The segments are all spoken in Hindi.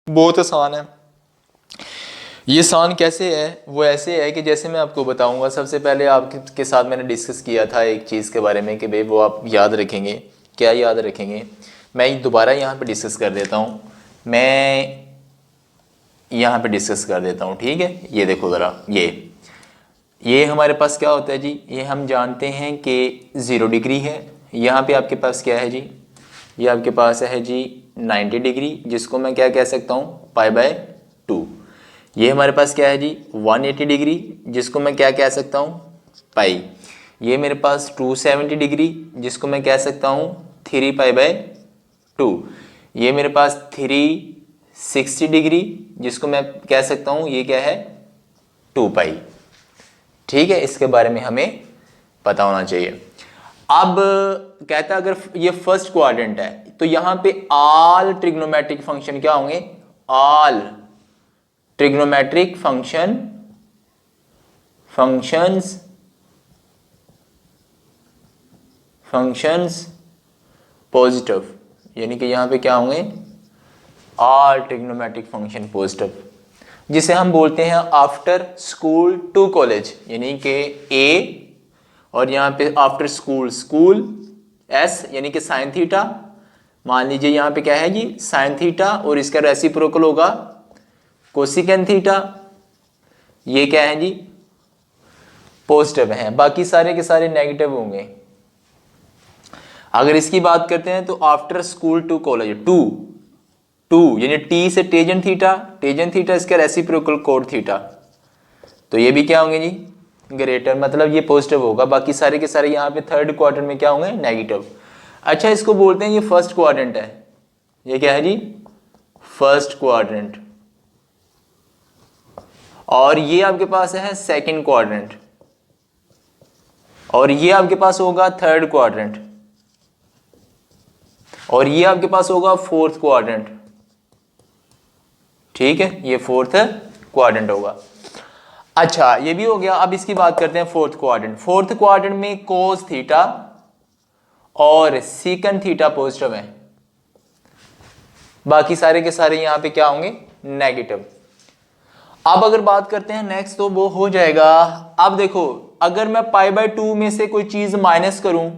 बहुत आसान है। ये आसान कैसे है? वो ऐसे है कि जैसे मैं आपको बताऊंगा, सबसे पहले आपके साथ मैंने डिस्कस किया था एक चीज़ के बारे में कि भाई वो आप याद रखेंगे। क्या याद रखेंगे? मैं दोबारा यहाँ पे डिस्कस कर देता हूँ। मैं यहाँ पे डिस्कस कर देता हूँ, ठीक है। ये देखो ज़रा, ये हमारे पास क्या होता है जी, ये हम जानते हैं कि 0 डिग्री है। यहाँ पे आपके पास क्या है जी, ये आपके पास है जी 90 डिग्री, जिसको मैं क्या कह सकता हूँ, π/2। ये हमारे पास क्या है जी 180 डिग्री, जिसको मैं क्या कह सकता हूँ, पाई। ये मेरे पास 270 डिग्री, जिसको मैं कह सकता हूँ 3π/2। ये मेरे पास 360 डिग्री, जिसको मैं कह सकता हूँ ये क्या है, 2π। ठीक है, इसके बारे में हमें पता होना चाहिए। अब कहता है अगर ये फर्स्ट क्वाड्रेंट है तो यहां पे ऑल ट्रिग्नोमेट्रिक फंक्शन क्या होंगे, ऑल ट्रिग्नोमेट्रिक फंक्शंस पॉजिटिव, यानी कि यहां पे क्या होंगे, ऑल ट्रिग्नोमेट्रिक फंक्शन पॉजिटिव, जिसे हम बोलते हैं आफ्टर स्कूल टू कॉलेज, यानी कि ए, और यहाँ पे आफ्टर स्कूल एस, यानी कि साइन थीटा। मान लीजिए यहाँ पे क्या है जी साइन थीटा, और इसका रेसिप्रोकल होगा कोसिकेन थीटा। ये क्या है जी, पॉजिटिव है, बाकी सारे के सारे नेगेटिव होंगे। अगर इसकी बात करते हैं तो after school to college, to यानी टी से टेंजेंट थीटा इसका रेसिप्रोकल कोट थीटा, तो ये भी क्या होंगे जी ग्रेटर, मतलब ये पॉजिटिव होगा। बाकी सारे के सारे यहाँ पे थर्ड क्वाड्रेंट में क्या होंगे, नेगेटिव। अच्छा, इसको बोलते हैं ये फर्स्ट क्वाड्रेंट है। ये क्या है जी, फर्स्ट क्वाड्रेंट। और ये आपके पास है सेकंड क्वाड्रेंट, और ये आपके पास होगा थर्ड क्वाड्रेंट, और ये आपके पास होगा फोर्थ क्वाड्रेंट। ठीक है, ये फोर्थ क्वाड्रेंट होगा। अच्छा, ये भी हो गया। अब इसकी बात करते हैं फोर्थ क्वाड्रेंट। फोर्थ क्वाड्रेंट में कोस थीटा और सीकन थीटा पॉजिटिव है, बाकी सारे के सारे यहां पे क्या होंगे, नेगेटिव। अब अगर बात करते हैं नेक्स्ट, तो वो हो जाएगा, अब देखो अगर मैं π/2 में से कोई चीज माइनस करूं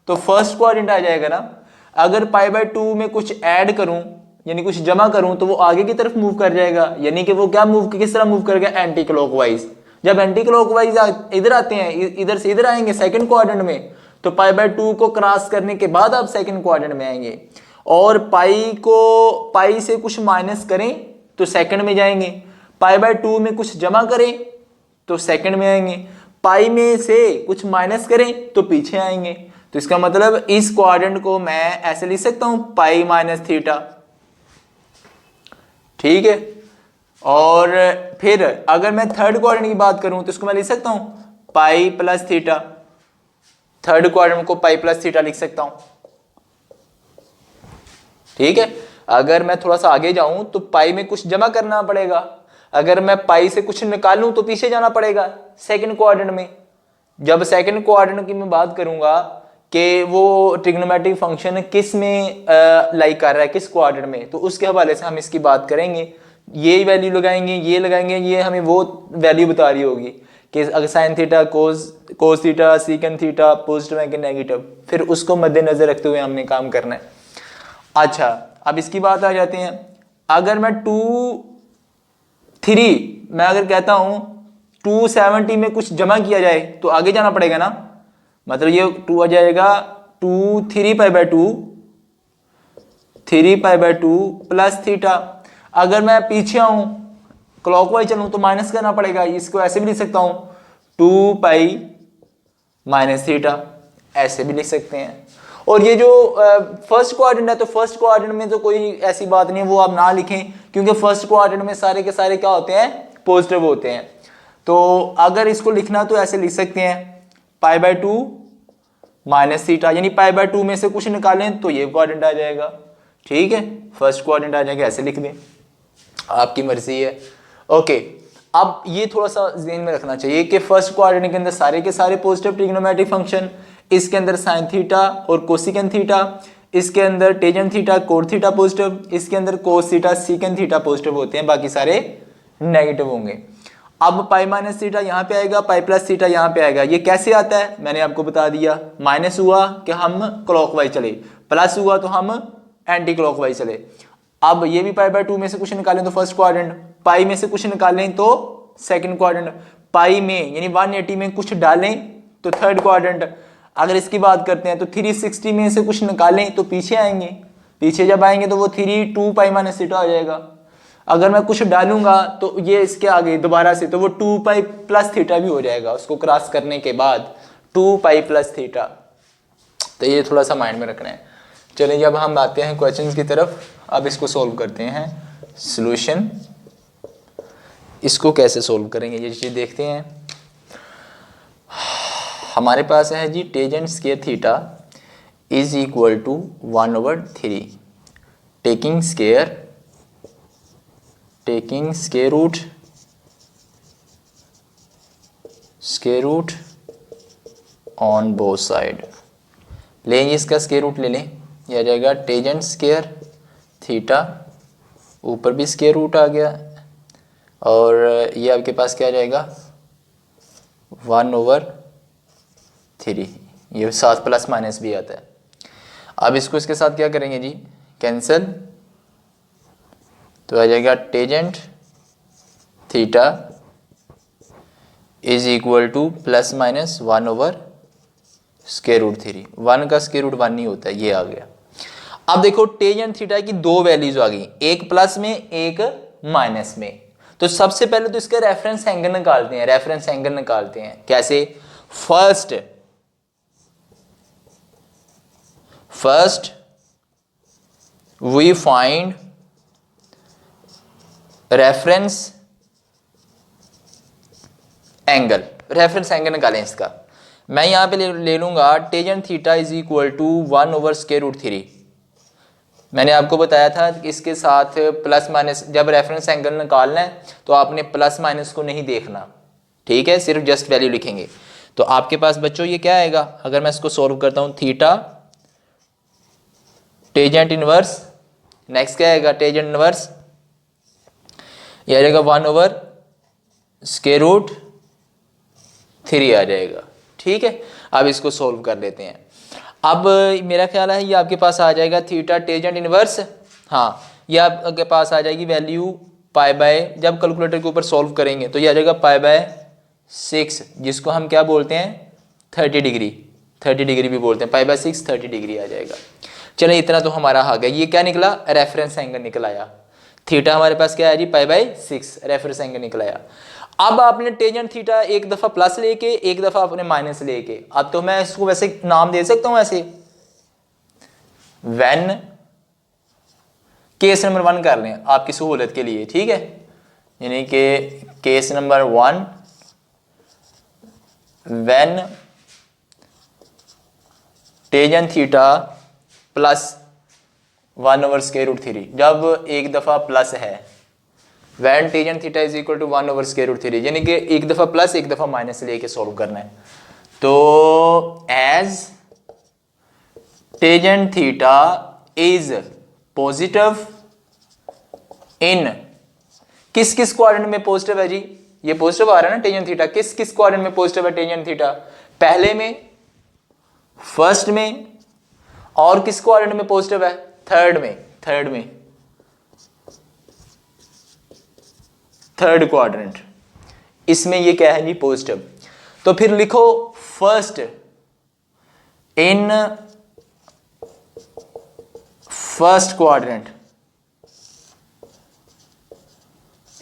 तो फर्स्ट क्वाड्रेंट आ जाएगा ना। अगर π/2 में कुछ ऐड करूं यानी कुछ जमा करूं तो वो आगे की तरफ मूव कर जाएगा, यानी कि वो क्या मूव, किस तरह मूव करेगा, एंटी क्लॉकवाइज। जब एंटी क्लॉकवाइज इधर आते हैं, इधर से इधर आएंगे सेकंड क्वाड्रेंट में, तो π/2 को क्रॉस करने के बाद आप सेकंड क्वाड्रेंट में आएंगे। और पाई से कुछ माइनस करें तो सेकंड में जाएंगे, π/2 में कुछ जमा करें तो सेकंड में आएंगे, पाई में से कुछ माइनस करें तो पीछे आएंगे। तो इसका मतलब इस क्वाड्रेंट को मैं ऐसे लिख सकता हूं, π-θ। ठीक है, और फिर अगर मैं थर्ड क्वाड्रेंट की बात करूं तो इसको मैं लिख सकता हूं π+θ। थर्ड क्वाड्रेंट को π+θ लिख सकता हूं। ठीक है, अगर मैं थोड़ा सा आगे जाऊं तो पाई में कुछ जमा करना पड़ेगा, अगर मैं पाई से कुछ निकालूं तो पीछे जाना पड़ेगा सेकंड क्वाड्रेंट में। जब सेकंड क्वाड्रेंट की मैं बात करूंगा कि वो ट्रिग्नोमेट्रिक फंक्शन किस में लाइक कर रहा है, किस क्वाड्रेंट में, तो उसके हवाले से हम इसकी बात करेंगे। ये वैल्यू लगाएंगे, ये लगाएंगे, ये हमें वो वैल्यू बता रही होगी कि अगर sine theta cos theta secant theta positive है कि नेगेटिव, फिर उसको मद्देनजर रखते हुए हमने काम करना है। अच्छा, अब इसकी बात आ जाते हैं। अगर मैं 3 मैं अगर कहता हूं 270 में कुछ जमा किया जाए तो आगे जाना पड़ेगा ना, मतलब ये 2 आ जाएगा 3π/2 प्लस थीटा। अगर मैं पीछे आऊं क्लॉकवाइज चलूं तो माइनस करना पड़ेगा, इसको ऐसे भी लिख सकता हूं 2π-θ, ऐसे भी लिख सकते हैं। और ये जो फर्स्ट क्वाड्रेंट है, तो फर्स्ट क्वाड्रेंट में तो कोई ऐसी बात नहीं है, वो आप ना लिखें, क्योंकि फर्स्ट क्वाड्रेंट में सारे के सारे क्या होते हैं, पॉजिटिव होते हैं। तो अगर इसको लिखना तो ऐसे लिख सकते हैं π/2 -θ, यानी π/2 में से कुछ निकालें तो ये क्वाड्रेंट आ जाएगा। ठीक है, फर्स्ट क्वाड्रेंट आ जाएगा, ऐसे लिख दें, आपकी मर्जी है। ओके, अब ये थोड़ा सा ध्यान में रखना चाहिए कि फर्स्ट क्वाड्रेंट के अंदर सारे के सारे पॉजिटिव ट्रिग्नोमेट्रिक फंक्शन, इसके अंदर साइन थीटा और कोसिकेन थीटा, इसके अंदर tangent theta cot theta positive, इसके अंदर cos theta secant theta positive होते हैं, बाकी सारे नेगेटिव होंगे। अब पाई माइनस थीटा यहाँ पे आएगा, पाई प्लस थीटा यहाँ पे आएगा। ये कैसे आता है मैंने आपको बता दिया, माइनस हुआ कि हम क्लॉकवाइज चले, प्लस हुआ तो हम एंटी क्लॉकवाइज चले। अब ये भी पाई बाय 2 में से कुछ निकालें तो फर्स्ट क्वाड्रेंट, पाई में से कुछ निकालें तो सेकंड क्वाड्रेंट, पाई में यानी 180 में कुछ डालें तो थर्ड क्वाड्रेंट। अगर इसकी बात करते हैं तो 360 में से कुछ निकालें तो पीछे आएंगे, पीछे जब आएंगे तो वो 2 पाई माइनस थीटा हो जाएगा। अगर मैं कुछ डालूंगा तो ये इसके आगे दोबारा से तो वो 2 पाई प्लस थीटा भी हो जाएगा, उसको क्रॉस करने के बाद 2 पाई प्लस थीटा। तो ये थोड़ा सा माइंड में रखना है। चलिए जब हम आते हैं क्वेश्चंस की तरफ, अब इसको सॉल्व करते हैं। सॉल्यूशन इसको कैसे सॉल्व करेंगे ये चीज़ देखते हैं। हमारे पास है जी tangent square theta is equal to 1/3 taking square root on both side. लेंगे इसका स्क्वायर रूट ले लें, यह आ जाएगा टेंजेंट स्क्वायर थीटा, ऊपर भी स्क्वायर रूट आ गया, और ये आपके पास क्या आ जाएगा 1/3, ये साथ प्लस माइनस भी आता है। अब इसको इसके साथ क्या करेंगे जी, कैंसिल, तो आ जाएगा tangent theta is equal two plus minus 1/√3। 1 का स्क्वायर रूट 1 नहीं होता है, ये आ गया। अब देखो टेंजेंट थीटा की दो वैल्यूज आ गई, एक प्लस में एक माइनस में। तो सबसे पहले तो इसका रेफरेंस एंगल निकालते हैं, रेफरेंस एंगल निकालते हैं कैसे। First we find reference angle, reference angle निकालें इसका। मैं यहां पे ले लूंगा tangent theta is equal to 1/√3। मैंने आपको बताया था कि इसके साथ प्लस माइनस, जब रेफरेंस एंगल निकालना है तो आपने प्लस माइनस को नहीं देखना, ठीक है, सिर्फ जस्ट वैल्यू लिखेंगे। तो आपके पास बच्चों ये क्या आएगा, अगर मैं इसको सॉल्व करता हूं, थीटा टेंजेंट इनवर्स, नेक्स्ट क्या आएगा टेंजेंट इनवर्स, ये आ जाएगा 1/√3 आ जाएगा, ठीक है। अब इसको सॉल्व कर लेते हैं। अब मेरा ख्याल है ये आपके पास आ जाएगा थीटा टेंजेंट इनवर्स, हाँ ये आपके पास आ जाएगी वैल्यू पाई बाय, जब कैलकुलेटर के ऊपर सॉल्व करेंगे तो ये आ जाएगा पाई बाय 6, जिसको हम क्या बोलते हैं 30 डिग्री भी बोलते हैं, पाई बाय 6 30 डिग्री आ जाएगा। चलिए इतना तो हमारा आ गया। ये क्या निकला, रेफरेंस एंगल निकल आया। थीटा हमारे पास क्या है जी पाई बाय 6, रेफरेंस एंगल निकल आया। अब आपने टेंजेंट थीटा एक दफा प्लस लेके एक दफा आपने माइनस लेके, अब तो मैं इसको वैसे नाम दे सकता हूं ऐसे, व्हेन केस नंबर 1 कर लें आपकी सहूलत के लिए, ठीक है, यानी कि case number 1 when tangent theta plus 1/√3, जब एक दफा प्लस है, when tangent theta is equal to 1/√3, यानी कि एक दफा प्लस एक दफा माइनस लेके सॉल्व करना है। तो as tangent theta is positive in, किस किस क्वाड्रेंट में पॉजिटिव है जी, ये पॉजिटिव आ रहा है ना टेंजेंट थीटा, किस किस क्वाड्रेंट में पॉजिटिव है टेंजेंट थीटा, पहले में, फर्स्ट में, और किस क्वाड्रेंट में पॉजिटिव है, थर्ड क्वाड्रेंट, इसमें ये क्या है जी पॉजिटिव। तो फिर लिखो first in first quadrant,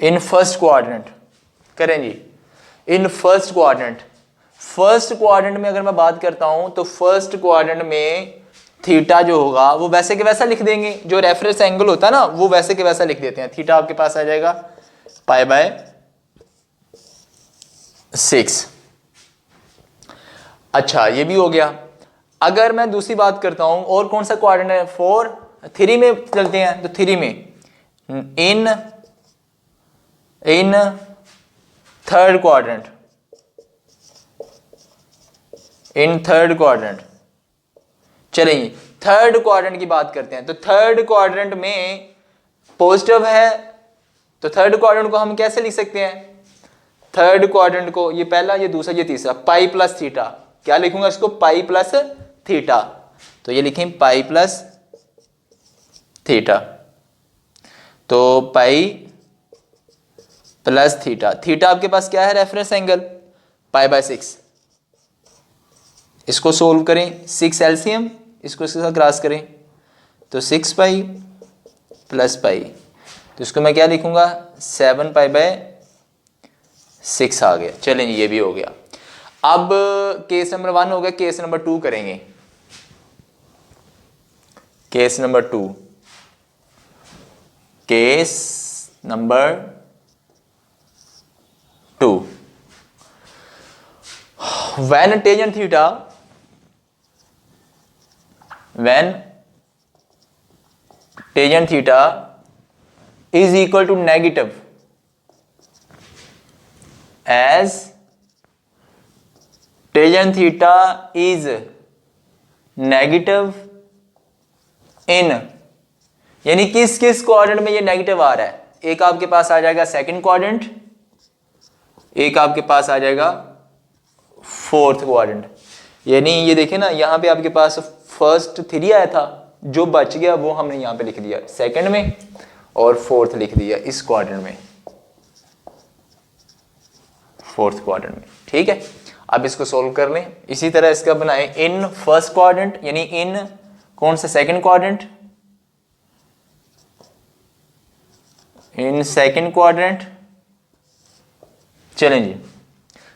in first quadrant करें जी, in first quadrant. First quadrant में अगर मैं बात करता हूं तो फर्स्ट क्वाड्रेंट में थीटा जो होगा वो वैसे के वैसा लिख देंगे, जो रेफरेंस एंगल होता है ना वो वैसे के वैसा लिख देते हैं। थीटा आपके पास आ जाएगा पाई बाय 6। अच्छा ये भी हो गया। अगर मैं दूसरी बात करता हूं और कौन सा क्वाड्रेंट है, 4, 3 में चलते हैं, तो 3 में in third quadrant, in third quadrant. चलेंगे थर्ड क्वाड्रेंट की बात करते हैं, तो थर्ड क्वाड्रेंट में पॉजिटिव है, तो थर्ड क्वाड्रेंट को हम कैसे लिख सकते हैं? थर्ड क्वाड्रेंट को, ये पहला, ये दूसरा, ये तीसरा, पाई प्लस थीटा। क्या लिखूंगा इसको? Pi plus theta. तो ये लिखें पाई प्लस थीटा, तो पाई प्लस थीटा। थीटा आपके पास क्या है? Reference angle pi by 6। इसको सोल्व करें, 6 एलसीएम, इसको इसके साथ क्रॉस करें, तो 6 पाई प्लस पाई, तो इसको मैं क्या लिखूंगा? 7 पाई बाय 6 आ गया। चलें, ये भी हो गया। अब केस नंबर 1 हो गया, केस नंबर 2 करेंगे। Case number 2, case number 2, when tangent theta, when tangent theta is equal to negative, as tangent theta is negative in, यानी किस किस क्वाड्रेंट में ये नेगेटिव आ रहा है? एक आपके पास आ जाएगा सेकंड क्वाड्रेंट, एक आपके पास आ जाएगा फोर्थ क्वाड्रेंट। यानी ये देखिए ना, यहां पे आपके पास फर्स्ट 3 आया था, जो बच गया वो हमने यहां पे लिख दिया सेकंड में, और फोर्थ लिख दिया इस क्वाड्रेंट में, फोर्थ क्वाड्रेंट में। ठीक है, अब इसको सोल्व कर लें। इसी तरह इसका बनाएं इन फर्स्ट क्वाड्रेंट, यानी इन कौन सा? Second quadrant, in second quadrant. चलें जी,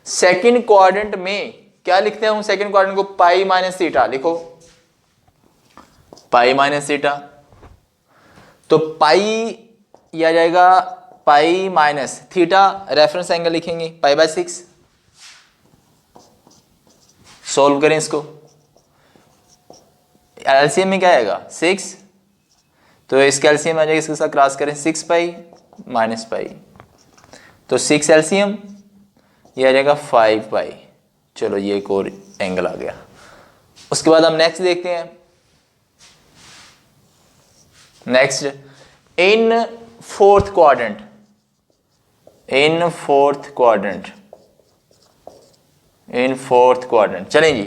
सेकंड क्वाड्रेंट में क्या लिखते हैं हम? सेकंड क्वाड्रेंट को पाई माइनस थीटा लिखो, पाई माइनस थीटा। तो पाई ये आ जाएगा pi minus theta, reference angle लिखेंगे पाई बाय 6। सोल्व करें इसको, एलसीएम में क्या आएगा? 6, तो इसका एलसीएम आ जाएगा, इसके साथ क्रॉस करें, 6 पाई माइनस पाई, तो 6 एलसीएम, ये आ जाएगा 5 पाई। चलो, ये एक और एंगल आ गया। उसके बाद हम नेक्स्ट देखते हैं। Next, in fourth quadrant, in fourth quadrant, in fourth quadrant. चलें जी,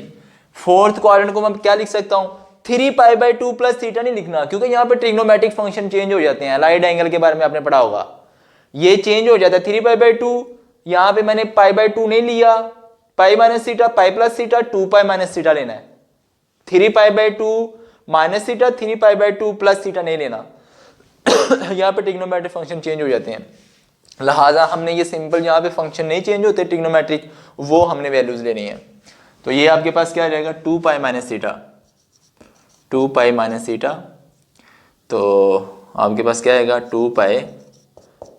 फोर्थ क्वाड्रेंट को मैं क्या लिख सकता हूं? 3 पाई बाय 2 प्लस थीटा नहीं लिखना, क्योंकि यहां पे ट्रिग्नोमेट्रिक फंक्शन चेंज हो जाते हैं। अलाइड एंगल के बारे में आपने पढ़ा होगा, ये चेंज हो जाता है। 3 पाई बाय 2, यहां पे मैंने पाई बाय 2 नहीं लिया, pi minus theta, pi plus theta, 2 pi minus theta लेना है। 3 pi by 2 minus theta, 3 pi by 2 plus theta नहीं लेना। यहाँ पे ट्रिग्नोमेट्रिक फंक्शन चेंज हो जाते हैं, लिहाजा हमने ये सिंपल, यहाँ पे फंक्शन नहीं चेंज होते ट्रिग्नोमेट्रिक, वो हमने वैल्यूज लेनी है। तो ये आपके पास क्या आ जाएगा? 2 pi minus theta, 2 pi minus theta, तो आपके पास क्या आएगा? 2 पाई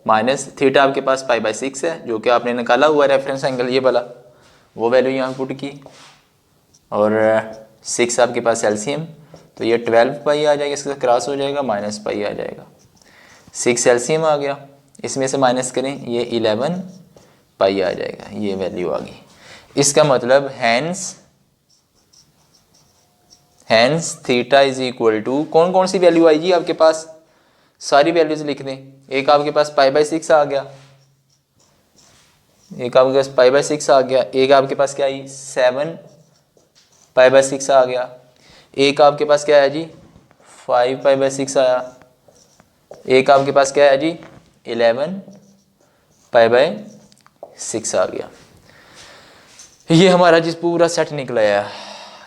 माइनस थीटा, आपके पास पाई बाय 6 है, जो कि आपने निकाला हुआ रेफरेंस एंगल ये वाला, वो वैल्यू यहाँ पुट की, और 6 आपके पास एलसीएम, तो ये 12 पाई आ जाएगा, इसके क्रॉस हो जाएगा, माइनस पाई आ जाएगा। 6 एलसीएम आ गया, इसमें से माइनस करें, ये 11 पाई आ जाएगा, ये वैल्यू आ गई। इसका मतलब hence theta is equal to, कौन कौन सी वैल्यू आई जी आपके पास? सारी वैल्यूज लिख दें। एक आपके पास पाई बाय 6 आ गया, एक आपके पास पाई बाय 6 आ गया, एक आपके पास क्या आई? 7 पाई बाय 6 आ गया, एक आपके पास क्या है जी? 5 पाई बाय 6 आया, एक आपके पास क्या है जी? 11 पाई बाय 6 आ गया। ये हमारा जिस पूरा सेट निकला है,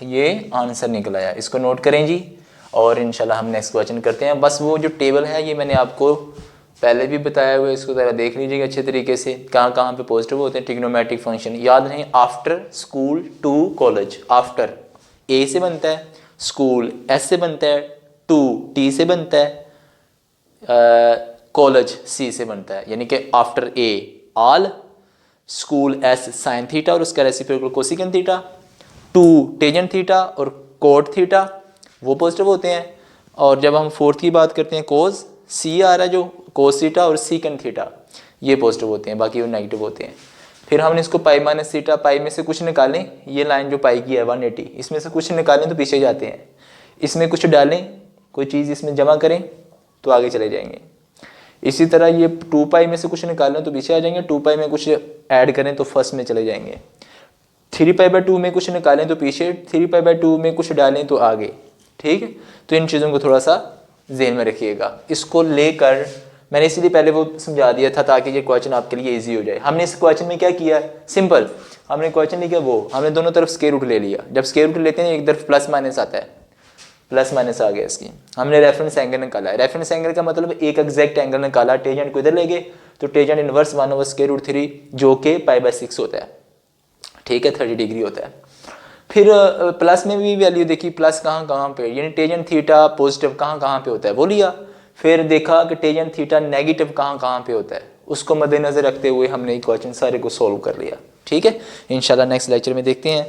ये आंसर निकला है। इसको नोट करें जी, और इंशाल्लाह हम नेक्स्ट क्वेश्चन करते हैं। बस वो जो टेबल है ये मैंने आपको पहले भी बताया हुआ है, इसको ज़रा देख लीजिएगा अच्छे तरीके से, कहाँ कहाँ पे पॉजिटिव होते हैं ट्रिग्नोमेट्रिक फंक्शन। याद नहीं, after school to college, after A से बनता है, स्कूल एस से बनता है, टू टी से बनता है, कॉलेज सी से बनता है। यानी कि after a all, school S sine theta और उसका reciprocal cosecant theta, to tangent theta और कोट थीटा, वो पॉजिटिव होते हैं। और जब हम फोर्थ की बात करते हैं, कोज सी आ रहा है जो, कोस थीटा और सीकेंट थीटा, ये पॉजिटिव होते हैं, बाकी वो नेगेटिव होते हैं। फिर हमने इसको पाई माइनस थीटा, पाई में से कुछ निकालें, ये लाइन जो पाई की है 180, इसमें से कुछ निकालें तो पीछे जाते हैं। इसमें कुछ डालें, कोई चीज़ इसमें जमा करें तो आगे चले जाएंगे। इसी तरह ये 2 पाई में से कुछ निकालें तो पीछे आ जाएंगे, 2 पाई में कुछ ऐड करें तो फर्स्ट में चले जाएंगे, 3 पाई/2 में कुछ निकालें तो पीछे, 3 पाई/2 में कुछ डालें तो आगे। ठीक है, तो इन चीज़ों को थोड़ा सा ज़हन में रखिएगा। इसको लेकर मैंने इसीलिए पहले वो समझा दिया था ताकि ये क्वेश्चन आपके लिए इजी हो जाए। हमने इस क्वेश्चन में क्या किया है, सिंपल, हमने क्वेश्चन लिखा वो, हमने दोनों तरफ स्क्वायर रूट ले लिया। जब स्क्वायर रूट लेते हैं एक तरफ प्लस माइनस आता है, प्लस माइनस आ गया इसकी। हमने रेफरेंस एंगल निकाला है, रेफरेंस एंगल का मतलब एक एग्जैक्ट एंगल निकाला, टेंजेंट को इधर ले गए तो टेंजेंट इनवर्स 1/√3 जो कि पाई/6 होता है। ठीक है, 30 डिग्री होता है। फिर प्लस में भी वैल्यू देखी, प्लस कहाँ कहाँ पे, यानी टेंजेंट थीटा पॉजिटिव कहाँ कहाँ पे होता है वो लिया। फिर देखा कि टेंजेंट थीटा नेगेटिव कहाँ कहाँ पे होता है, उसको मद्देनजर रखते हुए हमने क्वेश्चन सारे को सॉल्व कर लिया। ठीक है, इंशाल्लाह नेक्स्ट लेक्चर में देखते हैं।